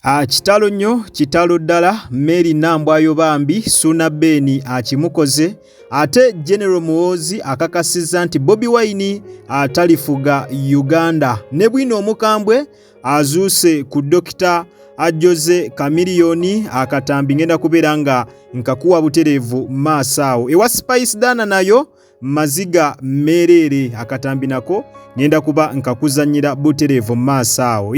Kitalo nnyo, kitalo ddala, Mary Nambwayo bambi, Suna Beni akimukoze, ate General Muhoozi akakasizza nti Bobi Wine atalifuga Uganda. Ne bwino omukambwe azuuse ku Dr. Jose Chameleone akatambi ngenda kubeera nga nkakuwa butereevu maaso awo. Ewa Spice Dana nayo maziga merere akatambi nako ngenda kuba nkakuzanyira butereevu maaso awo.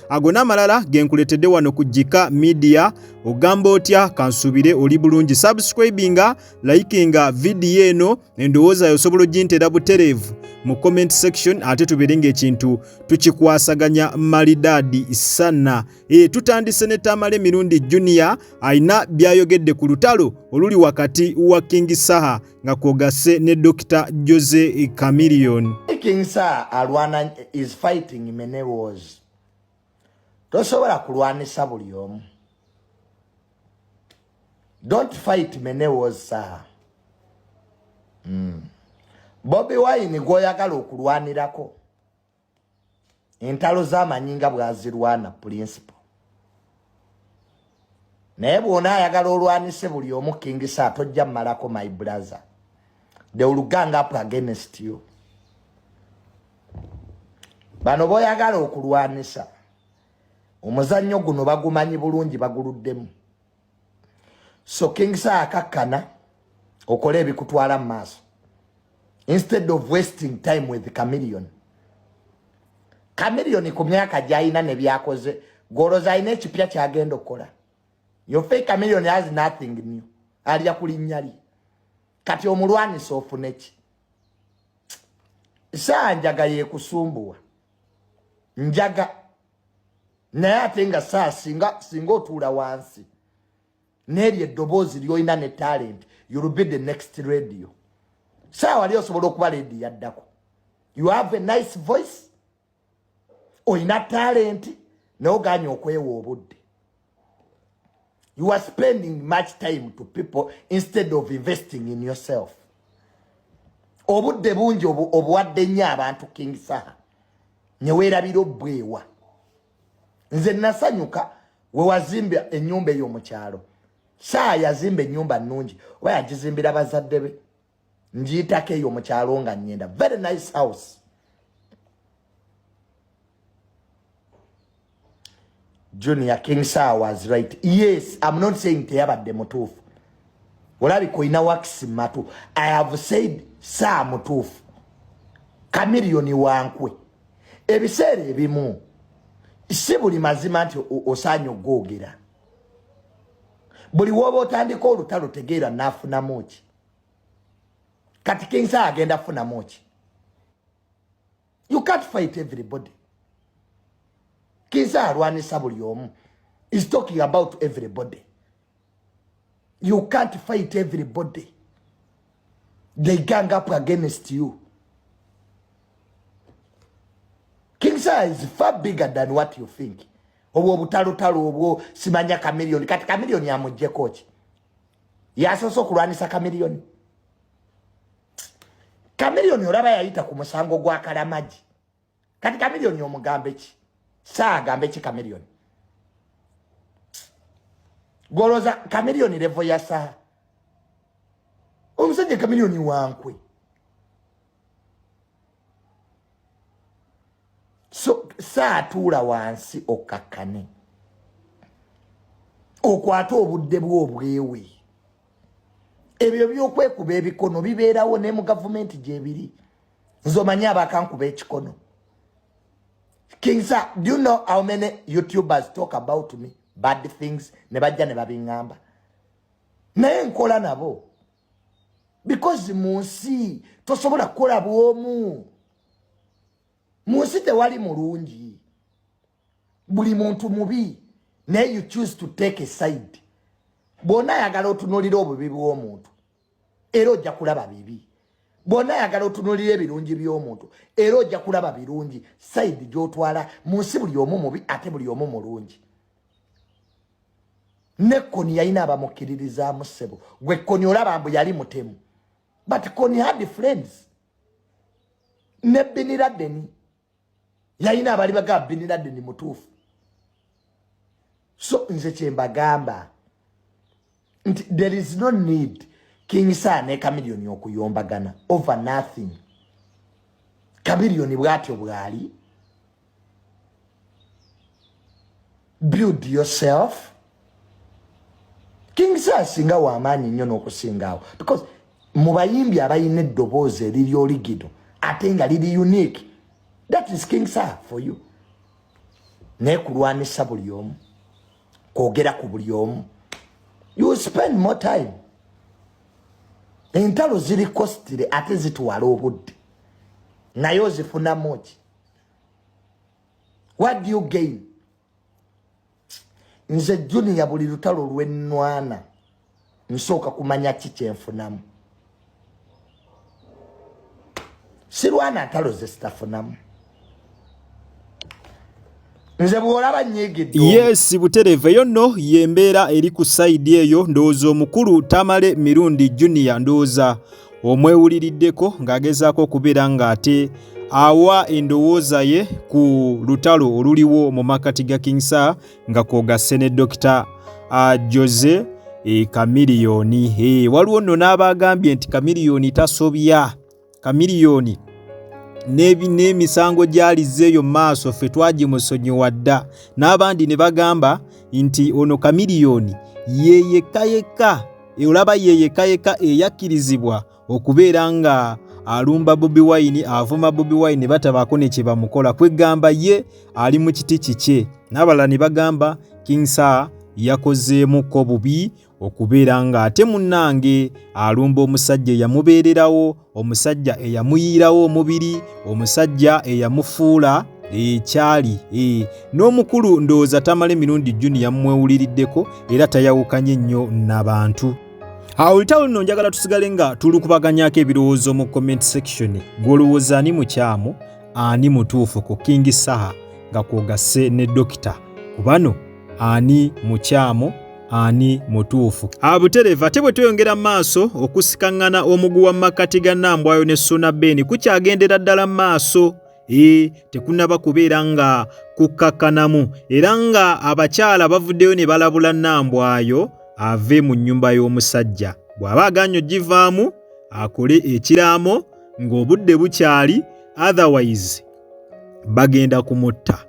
Ago n'amalala genkuletedde wano ku Jika Media. Ogamba otya? Kansubire oli bulungi. Subscribinga, likinga video eno, endowooza osobola ogintera butereevu mu comment section, ate tubeere ng'ekintu tukikwasaganya malidaadi sana. Tutandise ne Tamale Mirundi Junior ayina byayogedde ku lutalo oluli wakati wa King Saha nga kwogase ne Dr. Jose Chameleone. King Saha alwana is fighting many wars. Tosobola kulwanisa buli omu. Don't fight many wars, Saha. Bobi Wine gwoyagala okulwanirako entalo z'amanyinga bwazirwana principle. Naye bw'ona ayagala olwanise buli omu King Saha tojja mmalako, my brother. They will gang up against you. Bano boyagala okulwanisa omuzannyo guno bagumanyi bulungi, baguluddemu. So King Saha akakkana okole ebikutwala mu maaso instead of wasting time with Chameleone. Chameleone ku myaka gy'alina ne byakoze goloza alina ekipya kyagenda okukola. Your fake Chameleone has nothing new. Alya kulinnya lye. Kati omulwanisa ofune ki? Saha njaga yekusumbuwa. Njaga naye ate nga Saha singa otuula wansi n'eryo eddoboozi ly'olina ne talent, you'll be the next radio. Saha wali osobola okuba radio yaddako. You have a nice voice, olina talent, naye oganye okwewa obudde. You are spending much time to people instead of investing in yourself. Obudde bungi obuwadde nnyo abantu King Saha. Ne weerabira obbwewa. Nze nasanyuka we wazimba ennyumba eyo mu kyalo. Saha yazimba ennyumba nnungi. Oba yagizimbira bazadde be. Njiyitako eyo mu kyalo nga nnyenda. Very nice house. Junior, King Saha was right. Yes, I'm not saying teyabadde mutuufu. Olabika olina wakisi matu. I have said Saha mutuufu. Chameleone wankwe. Ebiseera ebimu si buli mazima nti osaanye ogwogera. Buli woba otandika olutalo tegeera n'afunamu ki. Kati King Saha agenda afunamu ki. You can't fight everybody. King Saha alwanisa buli omu. He's talking about everybody. You can't fight everybody. They gang up against you. King Saha is far bigger than what you think. Obwo butalo obwo simanya Chameleone. Kati Chameleone yamuggyeko ki? Yasoose okulwanisa Chameleone. Chameleone olaba yayita ku musango gwa Kalamagi. Kati Chameleone omugambe ki? Saha agambe ki Chameleone? Goloza Chameleone levo ya Saha. Omusajja Chameleone wankwe. So Saha tuula wansi okakkane. Okwata obudde bw'obwewe. Ebyo by'okwekuba ebikono bibeerawo ne mu gavumenti gyebiri. Nze omanyi abakankuba ekikono. King Saha, do you know how many YouTubers talk about me? Bad things. Ne bajja ne babingamba. Naye nkola nabo. Because munsi tosobola kukola bwomu. Munsi tewali mulungi. Buli muntu mubi. Naye you choose to take a side. Bw'ona ayagala otunuulira obubi bw'omuntu, era ojja kulaba bibi. Bw'ona ayagala otunuulira ebirungi by'omuntu, era ojja kulaba birungi. Side gy'otwala munsi buli omu mubi ate buli omu mulungi. Ne Kony yalina abamukkiririzaamu ssebo. Gwe Kony olaba mbu yali mutemu. But Kony had friends. Ne Bin Laden yalina abali bagamba Bin Laden mutuufu. So nze kyembagamba nti there is no need King Sir ne Chameleone okuyombagana over nothing. Chameleone bwatyo bwali. Build yourself. King Sir singa wamaanyi nnyo n'okusingawo because mu bayimbi abayina eddoboozi eriri original ate nga liri unique. That is King Sir for you. Ne kulwanisa buli omu, kwogera ku buli omu. You will spend more time. Entalo ziri costly ate zitwala obudde. Naye ozifunamu ki? What do you gain? Nze Junior buli lutalo lw'ennwana nsooka kumanya ki kyenfunamu. Sirwana ntalo ze sitafunamu. Nze bw'olaba nnyegedde. Yes, butereeve eyo nno y'embeera eri ku sayidi eyo. Ndowooza omukulu Tamale Mirundi Junior ndowooza omwewuliriddeko ng'agezaako okubeera ng'ate awa endowooza ye ku lutalo oluliwo mu makati ga King Sir nga kw'ogasse ne Dr. Jose Chameleone. Waliwo nno n'abagambye nti Chameleone tasobya. Chameleone n'emisango gy'alizzeeyo mu maaso ffe twagimusonyiwa dda. N'abandi ne bagamba nti ono Chameleone yeyekka olaba yeyekka eyakkirizibwa okubeera nga alumba Bobi Wine, avuma Bobi Wine batabaako ne kye bamukola. Kwegamba ye ali mu kiti kikye. N'abalala ne bagamba King Sir yakozeemuko bubi okubeera nga ate munnange alumba omusajja eyamubeererawo, omusajja eyamuyiirawo omubiri, omusajja eyamufuula ekyali. N'omukulu ndowooza Tamale Mirundi Junior mwewuliriddeko era tayawukanye nnyo n'abantu. Awo olutalo luno njagala tusigale nga tulukubaganyako ebirowoozo mu comment section. Gw'olowooza ani mukyamu, ani mutuufu ku King Sir nga kw'ogasse ne Dokita? Ku bano ani mukyamu, ani mutuufu? Butereeva ate bwe tweyongera mu maaso okusikaŋŋana omuguwa mu makkati ga Nambwayo ne Suna Ben kukyagendera ddala mu maaso. Tekunaba kubeera nga kukkakkanamu era nga abakyala bavuddeyo ne balabula Nambwayo ave mu nnyumba y'omusajja. Bw'aba aganye ogivaamu akole ekiraamo ng'obudde bukyali, otherwise bagenda kumutta.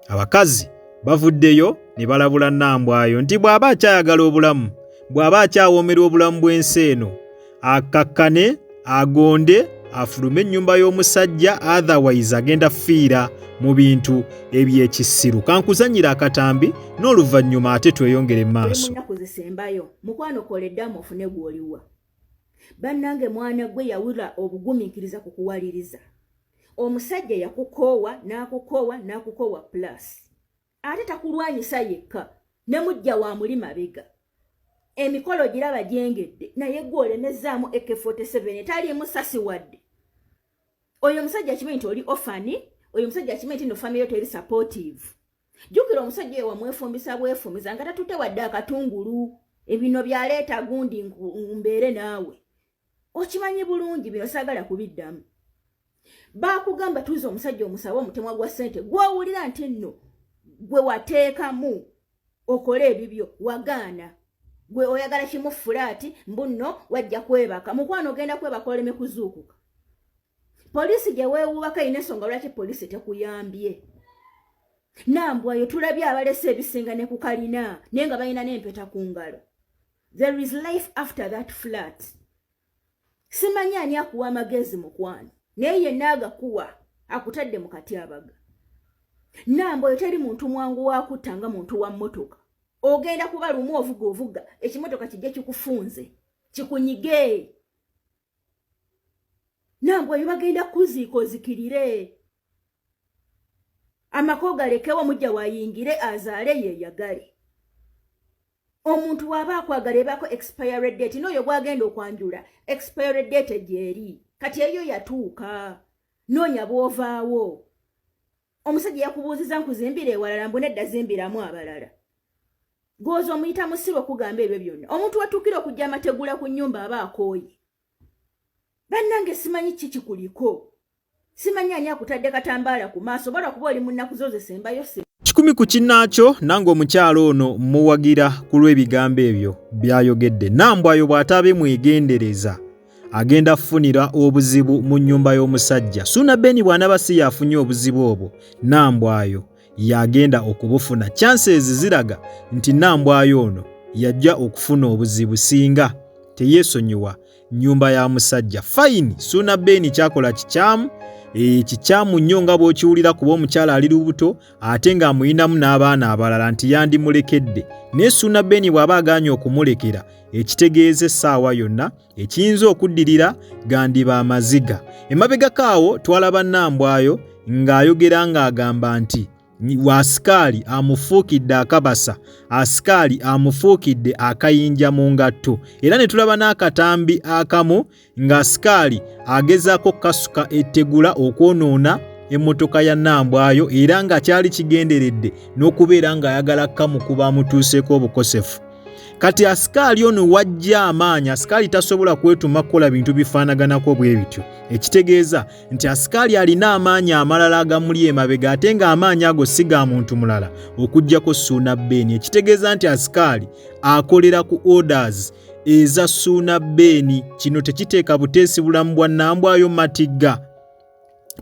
Abakazi bavuddeyo ne balabula Nambwayo nti bw'aba akyayagala obulamu, bw'aba akyawoomerwa obulamu bw'ensi eno, akakkane, agonde, afulume ennyumba y'omusajja, otherwise agenda fiira mu bintu eby'ekisiru. Kankuzanyira akatambi n'oluvannyuma ate tweyongere mu maaso. Kuzisembayo mukwano koleddamu ofune gw'oliwa. Bannange mwana gwe yawula obugumiikiriza ku kuwaliriza. Omusajja yakukoowa n'akukoowa plus. Ate takulwanyisa yekka ne mujja wa muli mabega. Emikolo giraba gyengedde naye gwe olemezzaamu AK47 taliimu sasi wadde. Oyo omusajja akimanyi nti oli ofani, oyo omusajja akimanyi nti no family yo teri supportive. Jjukira omusajja oyo wamwefumbisa bwefumiza nga tatute wadde akatungulu. Ebino byaleeta gundi mbeere naawe. Okimanyi bulungi bino saagala kubiddamu. Baakugamba tuuza omusajja omusawo omutemwa gwa ssente gw'owulira nti nno gwe wateekamu okole ebibyo wagaana. Gwe oyagala kimu fulaati mbuno wajja kwebaka. Mukwano ogenda kwebaka oleme kuzuukuka. Polisi gye weewubaka ine ensonga lwaki polisi tekuyambye. Nambwayo tulabye abalese ebisinga ne ku kalina naye nga balina n'empeta ku ngalo. There is life after that flat. Simanyi ani akuwa amagezi mukwano naye yenna agakuwa akutadde mu katyabaga. Nambwayo teri muntu mwangu wakutta nga muntu wa mmotoka. Ogenda kuba lumu ovuga ekimotoka kijja kikufunze kikunyige. Nambwayo bagenda kuziikirire. Amako galekewo mujja wayingire azaale yeyagale. Omuntu waba akwagala ebaako expiry date n'oyo gwagenda okwanjula expiry date gyeri kati eyo yatuuka noonya bw'ovaawo. Omusajja yakubuuziza nkuzimbira ewalala mbu nedda zimbiramu abalala. Goza omuyita musiro okugamba ebyo byonna. Omuntu watuukira okujja amategula ku nnyumba aba akooye. Bannange simanyi kikuliko. Simanyi ani akutadde katambaala ku maaso bala kuba oli mu nnaku zo zesembayo se. ekikumi ku kinnaakyo nange omukyalo ono muwagira ku lw'ebigambo ebyo byayogedde. Nambwayo bw'ataabe mwegendereza agenda kufunira obuzibu mu nnyumba y'omusajja. Suna Beni bw'anaaba si yafunye obuzibu obwo, Nambwayo yagenda okubufuna. Chances ziraga nti Nambwayo ono yajja okufuna obuzibu singa teyeesonyiwa nnyumba ya musajja. Fine, Suna Beni kyakola kikyamu, kikyamu nnyo nga bw'okiwulira kuba omukyala ali lubuto ate ng'amuyinamu n'abaana abalala nti yandimulekedde. Naye Suna Beni bw'aba agaanye okumulekera, ekitegeeza essaawa yonna ekiyinza okuddirira gandiba amaziga. Emabegako awo twalaba Nambwayo ng'ayogera ng'agamba nti asikaali amufuukidde akabasa, asikaali amufuukidde akayinja mu ngatto. Era ne tulaba n'akatambi akamu nga asikaali agezaako kasuka ettegula okwonoona emmotoka ya Nambwayo era nga kyali kigenderedde n'okubeera ng'ayagala kamukuba amutuuseeko obukosefu. Kati asikaali ono wajja amaanyi, asikaali tasobola kwetuma kukola bintu bifaanaganako bwe bityo. Ekitegeeza nti asikaali alina amaanyi amalala agamuli emabega ate ng'amaanyi ago si ga muntu mulala okuggyako Suna Beni. Ekitegeeza nti asikaali akolera ku orders eza Suna Beni. Kino tekiteeka buteesi bulamu bwa Nambwayo matigga.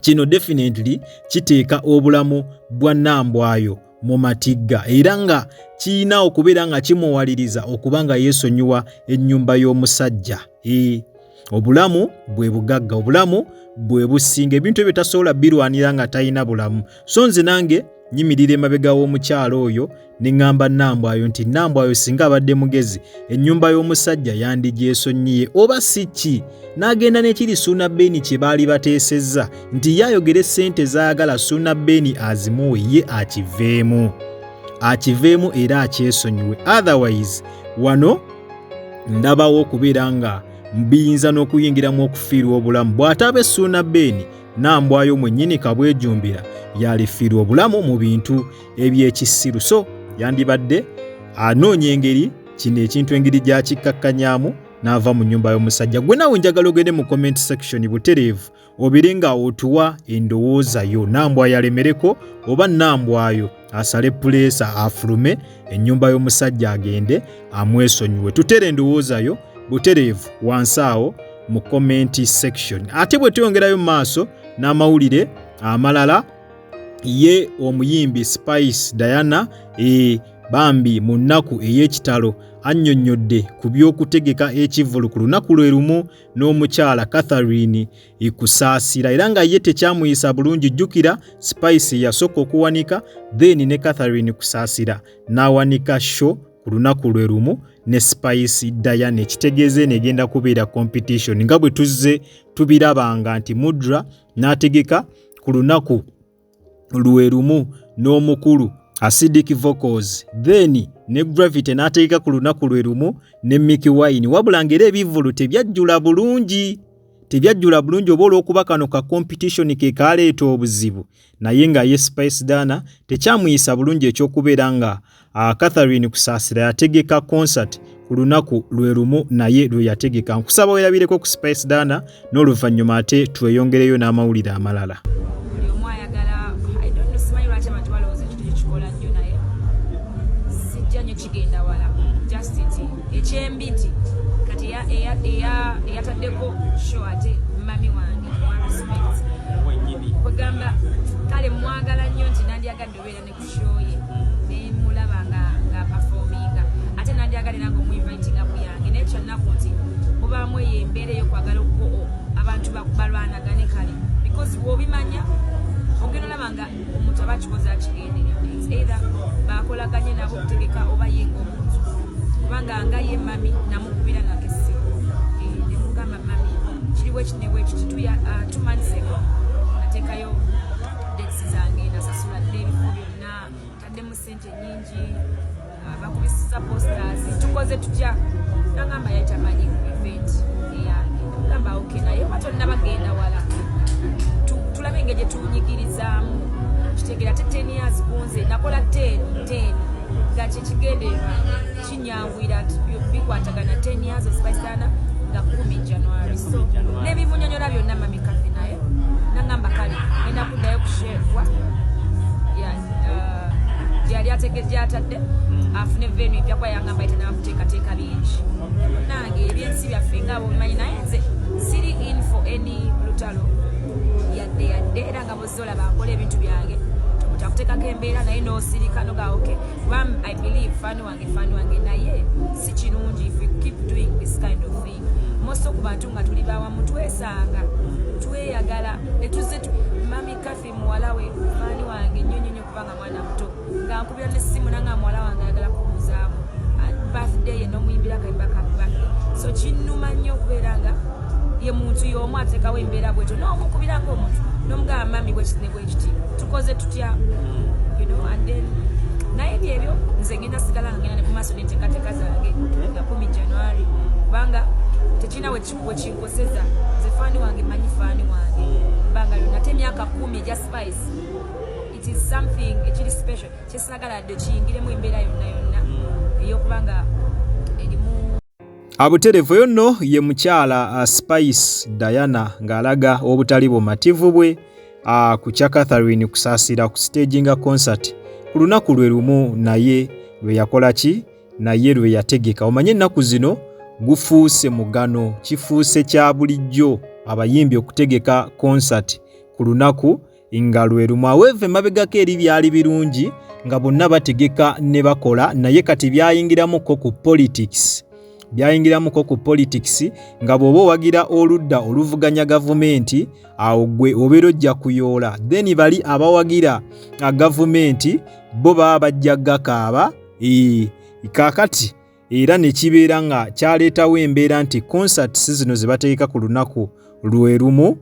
Kino definitely kiteeka obulamu bwa Nambwayo mu matigga era nga kiina okubeera nga kimuwaliriza okuba nga yeesonyiwa ennyumba y'omusajja. Obulamu bwe bugagga, obulamu bwe businga, ebintu ebyo tasobola birwanira nga talina bulamu. So nze nange nyimirira emabega w'omukyalo oyo ne ŋŋamba Nambwayo nti Nambwayo singa abadde mugezi ennyumba y'omusajja yandigyesonyiye oba si ki. N'agenda n'ekiri Suna Beni kye baali bateesezza nti yayogere ssente z'ayagala Suna Beni azimuwe ye akiveemu era akyesonyiwe. Otherwise wano ndabawo okubeera nga mbiyinza n'okuyingiramu okufiirwa obulamu. Bw'ataabe Suna Beni, Nambwayo mwennyini kabwejumbira yalifiirwa obulamu mu bintu eby'ekisiru. So yandibadde anoonya engeri kino ekintu engeri gy'akikkakkanyaamu n'ava mu nnyumba y'omusajja. Gwe nawe njagala ogende mu comment section butereevu obire nga otuwa endowooza yo. Nambwayo alemereko oba Nambwayo asale puleesa afulume ennyumba y'omusajja agende amwesonyiwe? Tutere endowooza yo butereevu wansi awo mu comment section. Ate bwe tuyongerayo mu maaso n'amawulire amalala, ye omuyimbi Spice Diana bambi mu nnaku ey'ekitalo annyonnyodde ku by'okutegeka ekivvulu ku lunaku lwe lumu n'omukyala Catherine Kusaasira era nga ye tekyamuyisa bulungi. Jjukira Spice yasooka okuwanika then ne Catherine Kusaasira n'awanika show ku lunaku lwe lumu ne Spice Diana. Ekitegeeze negenda kubeera competition nga bwe tuzze tubirabanga nti Mudra n'ategeka ku lunaku lwe lumu n'omukulu Acidic Vocals then ne Gravity n'ategeka ku lunaku lwe lumu ne Mickey Wine. Wabula ngera ebivvulu tebyajjula bulungi oba olw'okuba kano ka competition ke kaleeta obuzibu, naye nga ye Spice Diana tekyamuyisa bulungi ekyokubeera nga Catherine Kusaasira yategeka concert ku lunaku lwe lumu naye lwe yategeka. Nkusaba weerabireko ku Spice Diana n'oluvannyuma ate tweyongereyo n'amawulire amalala. Ekyembiti kati eyataddeko show ate mami wange respect kwegamba kale mwagala nnyo nti nandyagadde obeera ne ku show ye nemulaba nga performinga ate nandyagalira nga omuinvitinga mu yange naye kyonnaku nti mubaamu eyo embeera eyokwagala abantu balwanagane kale because bw'obimanya ogenda olaba nga omuntu aba akikoze akigenderedde either bakolaganye nabo okutegeka oba yenga omuntu kubanga nga ye mami namukubira nakesi nemugamba mami kiriwo ekinewo ekiti tumaniseko nateekayo dekisi zange nasasula n'ebifo byonna taddemu ssente nyingi bakubisiza posters tukoze tutya nagamba yayitamanyi ku event eyange gamba oke naye batonna bagenda wala tulabe engeri gye tunyigirizaamu kitegera ate 10 years kunze nakola 10 nga kyekigendererwa kinyangwira bikwatagana 10 years of Spice Diana nga 10 January. So n'ebivunyonyola byonna mami kafe naye nagamba kale enakuddayo kusheefwa yali ategeje atadde afune venue epya kwa yanga mbaite na kuteekateeka bingi nange ebyensi byaffe ngabo bimanyi naye nze siri in for any lutalo yadde era nga bozola bakola ebintu byange takuteekako embeera naye n'osirika noga okay kuba I believe fani wange naye si kirungi if we keep doing this kind of thing most ku bantu nga tuli bawamu twesanga tweyagala netuze mami Kathy muwala we fani wange nnyonnyonyo kubanga mwana muto nga nkubira n'essimu nanga muwala wange ayagala kumuzaamu birthday n'omuyimbira kayimba ka birthday so kinnuma nnyo okubeera nga ye muntu y'omu ateekawo embeera bwetyo n'omukubiranga omuntu n'omugamba mami bwekiti tukoze tutya you know and then naye byebyo nze ngenda sigala nga ngenda ne kumaaso n'enteekateeka zange nga 10 January kubanga tekina wekinkoseza nze faani wange manyi faani wange banga nate emyaka 10 egya Spice it is something ekiri special kyesinagala dde kiyingiremu embeera yonna ey'okubanga erimu abuterevu yonno ye mukyala Spice Diana ng'alaga obutali bumativu bwe ku kya Catherine kusaasira ku staginga concert ku lunaku lwe lumu naye lwe yakola ki naye lwe yategeka omanye ennaku zino gufuuse mugano kifuuse kya bulijjo abayimbi okutegeka concert ku lunaku nga lwe lumu aweeve mabegako eri byali birungi nga bonna bategeka ne bakola naye kati byayingiramuko ku politics nga bw'oba owagira oludda oluvuganya gavumenti awo gwe obeera ojja kuyoola then bali abawagira gavumenti bo baba bajja gakaaba kaakati era ne kibeera nga kyaleetawo embeera nti concerts zino ze bategeka ku lunaku lwe lumu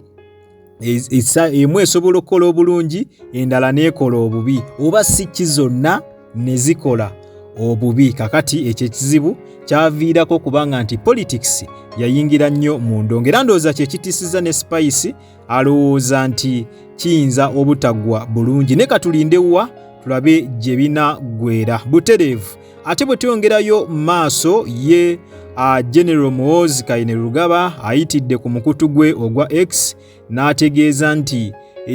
emu esobola okukola obulungi endala neekola obubi oba si kizonna ne zikola obubi kakati ekyo ekizibu kyaviirako kubanga nti politics yayingira nnyo mu ndongo era ndowooza kye kitisiza ne Spice alowooza nti kiyinza obutagwa bulungi ne katulindewa tulabe gye binaggweera butereevu ate bwe tuyongerayo maaso ye General Muhoozi Kainerugaba ayitidde ku mukutu gwe ogwa X n'ategeeza nti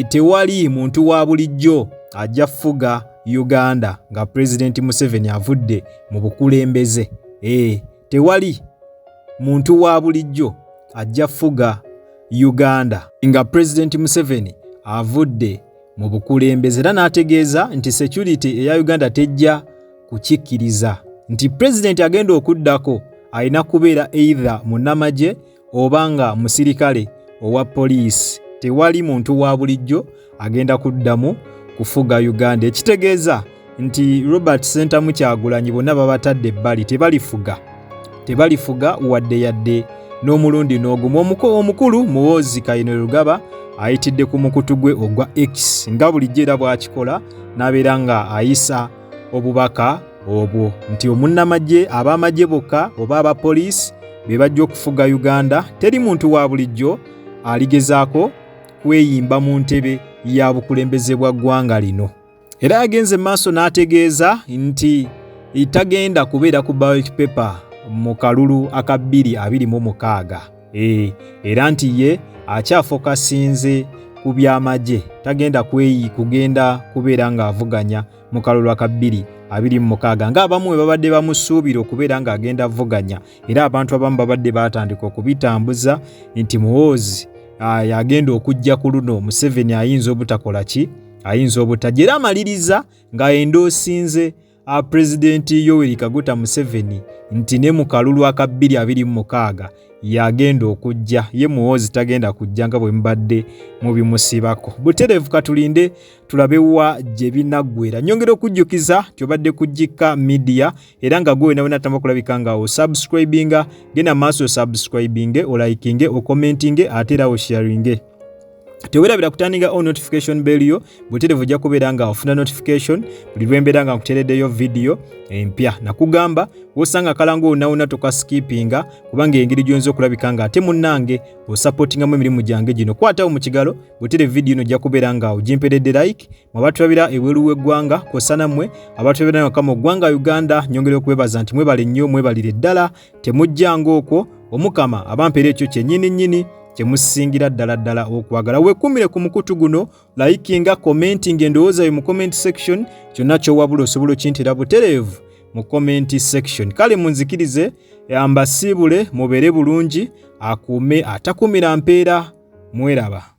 tewali muntu wa bulijjo ajja fuga Uganda nga President Museveni avudde mu bukulembeze tewali muntu wa bulijjo ajja fuga Uganda nga President Museveni avudde mu bukulembeze era n'ategeeza nti security eya Uganda tejja kukikkiriza nti President agenda okuddako alina kubeera either munnamagye oba nga musirikale owa poliisi tewali muntu wa bulijjo agenda kuddamu kufuga Uganda ekitegeeza nti Robert Sentamu Kyagulanyi bonna babatadde ebbali tebalifuga wadde yadde n'omulundi n'ogumu omukulu Muhoozi Kainerugaba ayitidde ku mukutu gwe ogwa X nga bulijjo era bw'akikola n'abeera nga ayisa obubaka obwo nti omunnamagye ab'amagye bokka oba abapoliisi be bajja okufuga Uganda teri muntu wa bulijjo aligezaako kweyimba mu ntebe ya bukulembeze bwa ggwanga lino era yagenze maaso n'ategeeza nti itagenda kubeera ku ballot paper mu kalulu aka 2026 era nti ye akyafokasinze ku by'amagye tagenda kugenda kubeera ng'avuganya mu kalulu aka 2026 ng'abamu babadde bamusuubira okubeera ng'agenda avuganya era abantu abamu babadde batandika okubitambuza nti Muhoozi yagenda okujja ku luno Museveni ayinza obutakola ki ayinza obutajja era amaliriza nga endoosinze President Yoweri Kaguta Museveni nti ne mu kalulu aka 2026 yagenda okujja ye Muhoozi tagenda kujja nga bwe mbadde mu bimusibako butereevu katulinde tulabewa gye binaggweera nyongera okujjukiza tyobadde kujjika media era nga gwe nawe natamba kulabika nga osubscribinga genda maaso subscribinge olikinge okommentinge ate era osharinge tewerabira kutandika on notification bell yo butereevu ojja kubeera nga ofuna notification buli lwembeera nga nkuteereddeyo video empya nakugamba wosanga kalango nawona tokaskipinga kubanga engeri gyonza okulabika nga ate munnange osupportingamu emirimu gyange gino kwatawo mu kigalo butereevu video ino ojja kubeera nga ogimperedde like mwabatulabira ebweru w'eggwanga kosanammwe abatulabira nakama oggwanga Uganda nyongera okwebaza nti mwebale nnyo mwebalire ddala temujjanga okwo omukama abampeera ekyo kyennyini kye musingira ddala okwagala. Weekumire ku mukutu guno, likinga, commenting endowooza yo mu comment section, kyonna ky'owabula osobola okintera butereevu mu comment section. Kale munzikirize mbasiibule mubeere bulungi, akuume atakumira mpeera. Mweraba.